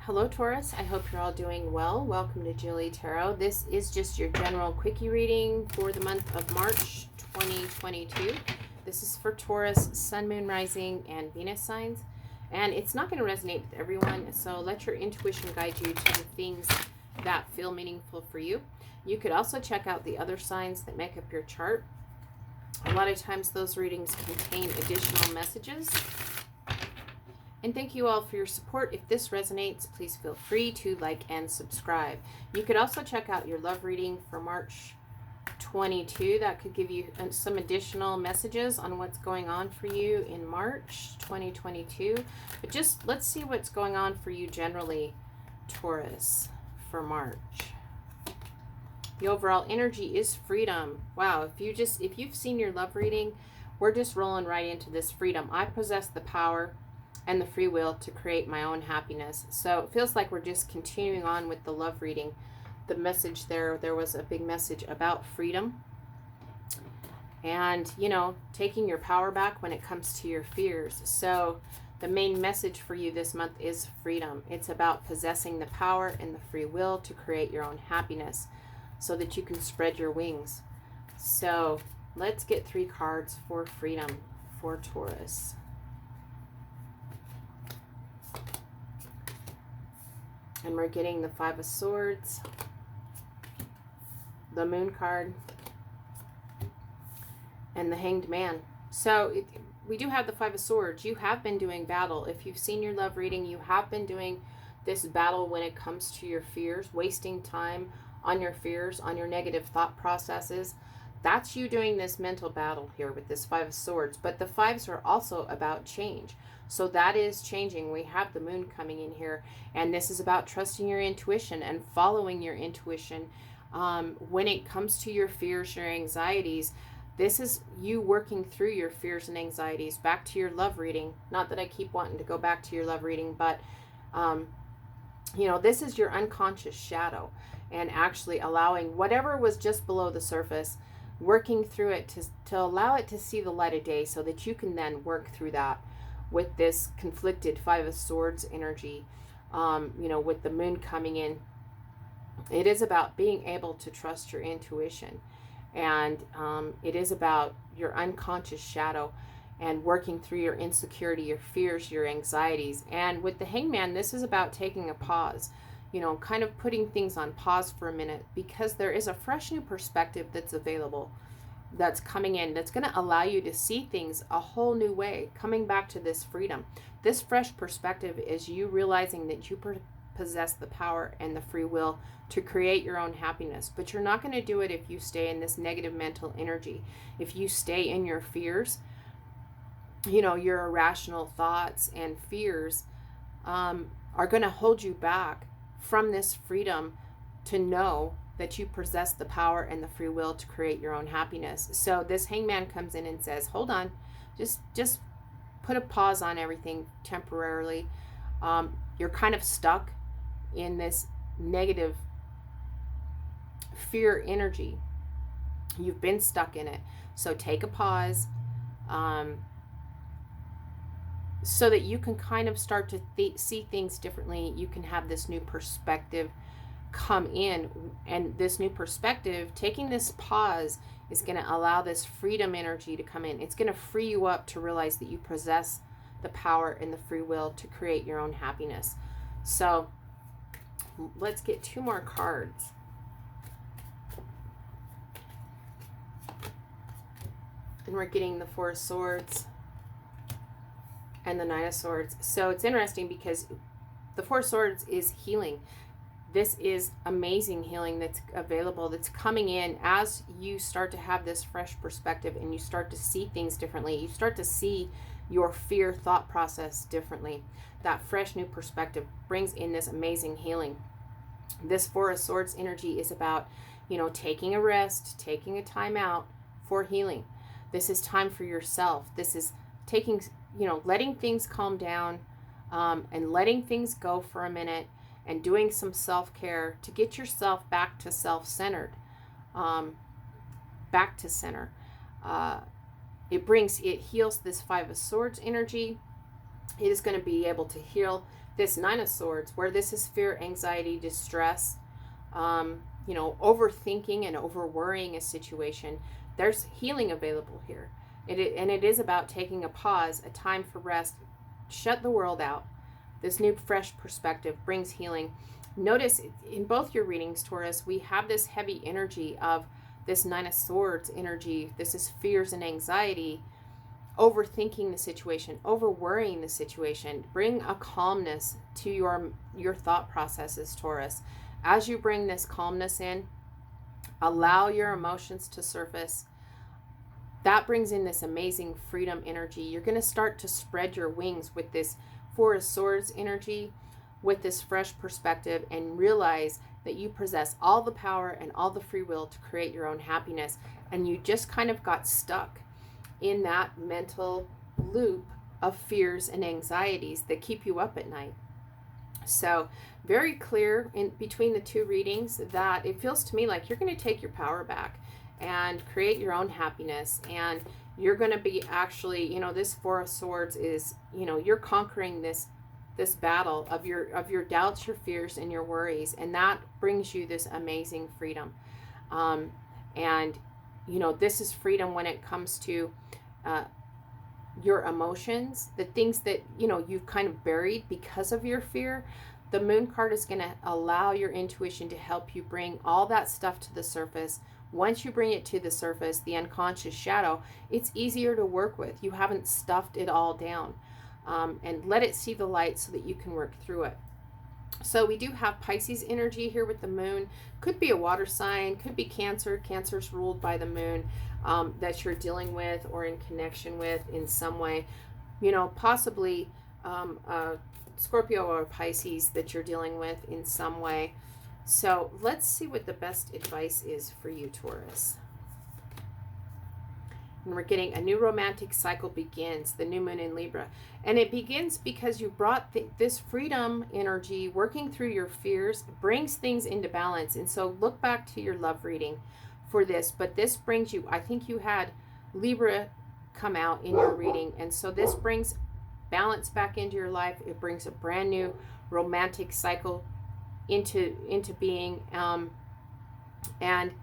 Hello Taurus, I hope you're all doing well. Welcome to JilleTarot. This is just your general quickie reading for the month of March 2022. This is for Taurus, Sun, Moon, Rising, and Venus signs. And it's not going to resonate with everyone, so let your intuition guide you to the things that feel meaningful for you. You could also check out the other signs that make up your chart. A lot of times those readings contain additional messages. And thank you all for your support. If this resonates, please feel free to like and subscribe. You could also check out your love reading for March 22. That could give you some additional messages on what's going on for you in March 2022. But just let's see what's going on for you generally, Taurus, for March. The overall energy is freedom. Wow, if you've seen your love reading, we're just rolling right into this freedom. I possess the power and the free will to create my own happiness. So it feels like we're just continuing on with the love reading. The message there was a big message about freedom. And, taking your power back when it comes to your fears. So the main message for you this month is freedom. It's about possessing the power and the free will to create your own happiness so that you can spread your wings. So let's get 3 cards for freedom for Taurus. And we're getting the 5 of Swords, the Moon card, and the Hanged Man. So we do have the 5 of Swords. You have been doing battle. If you've seen your love reading, you have been doing this battle when it comes to your fears, wasting time on your fears, on your negative thought processes. That's you doing this mental battle here with this 5 of Swords. But the 5s are also about change. So that is changing. We have the Moon coming in here, and this is about trusting your intuition and following your intuition. When it comes to your fears, your anxieties, this is you working through your fears and anxieties. Back to your love reading. Not that I keep wanting to go back to your love reading, but this is your unconscious shadow, and actually allowing whatever was just below the surface, working through it to allow it to see the light of day so that you can then work through that with this conflicted 5 of Swords energy, with the Moon coming in. It is about being able to trust your intuition. And it is about your unconscious shadow and working through your insecurity, your fears, your anxieties. And with the Hangman, this is about taking a pause, kind of putting things on pause for a minute, because there is a fresh new perspective that's available, that's coming in, that's going to allow you to see things a whole new way, coming back to this freedom. This fresh perspective is you realizing that you possess the power and the free will to create your own happiness. But you're not going to do it if you stay in this negative mental energy. If you stay in your fears, your irrational thoughts and fears are going to hold you back from this freedom to know that you possess the power and the free will to create your own happiness. So this Hangman comes in and says, hold on, just put a pause on everything temporarily. You're kind of stuck in this negative fear energy. You've been stuck in it. So take a pause so that you can kind of start to see things differently. You can have this new perspective come in, and this new perspective, taking this pause, is going to allow this freedom energy to come in. It's going to free you up to realize that you possess the power and the free will to create your own happiness. So let's get 2 more cards. And we're getting the 4 of Swords and the 9 of Swords. So it's interesting because the 4 of Swords is healing. This is amazing healing that's available, that's coming in as you start to have this fresh perspective and you start to see things differently. You start to see your fear thought process differently. That fresh new perspective brings in this amazing healing. This 4 of Swords energy is about, taking a rest, taking a time out for healing. This is time for yourself. This is taking, letting things calm down and letting things go for a minute, and doing some self-care to get yourself back to self-centered, back to center. It heals this 5 of Swords energy. It is going to be able to heal this Nine of Swords, where this is fear, anxiety, distress, overthinking and over worrying a situation, there's healing available here. And it is about taking a pause, a time for rest, shut the world out. This new fresh perspective brings healing. Notice in both your readings, Taurus, we have this heavy energy of this Nine of Swords energy. This is fears and anxiety, overthinking the situation, over worrying the situation. Bring a calmness to your thought processes, Taurus. As you bring this calmness in, allow your emotions to surface. That brings in this amazing freedom energy. You're going to start to spread your wings with this Four of Swords energy, with this fresh perspective, and realize that you possess all the power and all the free will to create your own happiness. And you just kind of got stuck in that mental loop of fears and anxieties that keep you up at night. So very clear in between the two readings that it feels to me like you're going to take your power back and create your own happiness. And you're going to be actually, this Four of Swords is, you're conquering this battle of your doubts, your fears, and your worries. And that brings you this amazing freedom. And this is freedom when it comes to your emotions, the things that, you've kind of buried because of your fear. The Moon card is going to allow your intuition to help you bring all that stuff to the surface. Once you bring it to the surface, the unconscious shadow, it's easier to work with. You haven't stuffed it all down. And let it see the light so that you can work through it. So we do have Pisces energy here with the Moon. Could be a water sign, could be Cancer. Cancer's ruled by the Moon, that you're dealing with or in connection with in some way. Possibly Scorpio or Pisces that you're dealing with in some way. So let's see what the best advice is for you, Taurus. And we're getting a new romantic cycle begins, the new moon in Libra. And it begins because you brought this freedom energy, working through your fears, brings things into balance. And so look back to your love reading for this. But this brings you, I think you had Libra come out in your reading. And so this brings balance back into your life. It brings a brand new romantic cycle into being. And,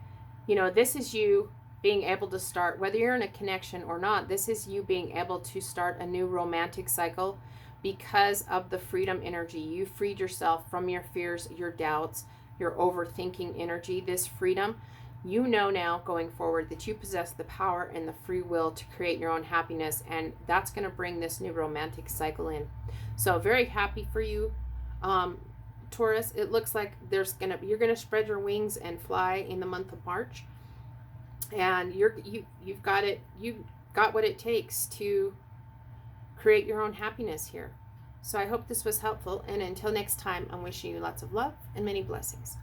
this is you being able to start, whether you're in a connection or not, this is you being able to start a new romantic cycle because of the freedom energy. You freed yourself from your fears, your doubts, your overthinking energy. This freedom, now going forward that you possess the power and the free will to create your own happiness, and that's going to bring this new romantic cycle in. So very happy for you, Taurus. It looks like you're going to spread your wings and fly in the month of March. And you've got it. You've got what it takes to create your own happiness here. So I hope this was helpful. And until next time, I'm wishing you lots of love and many blessings.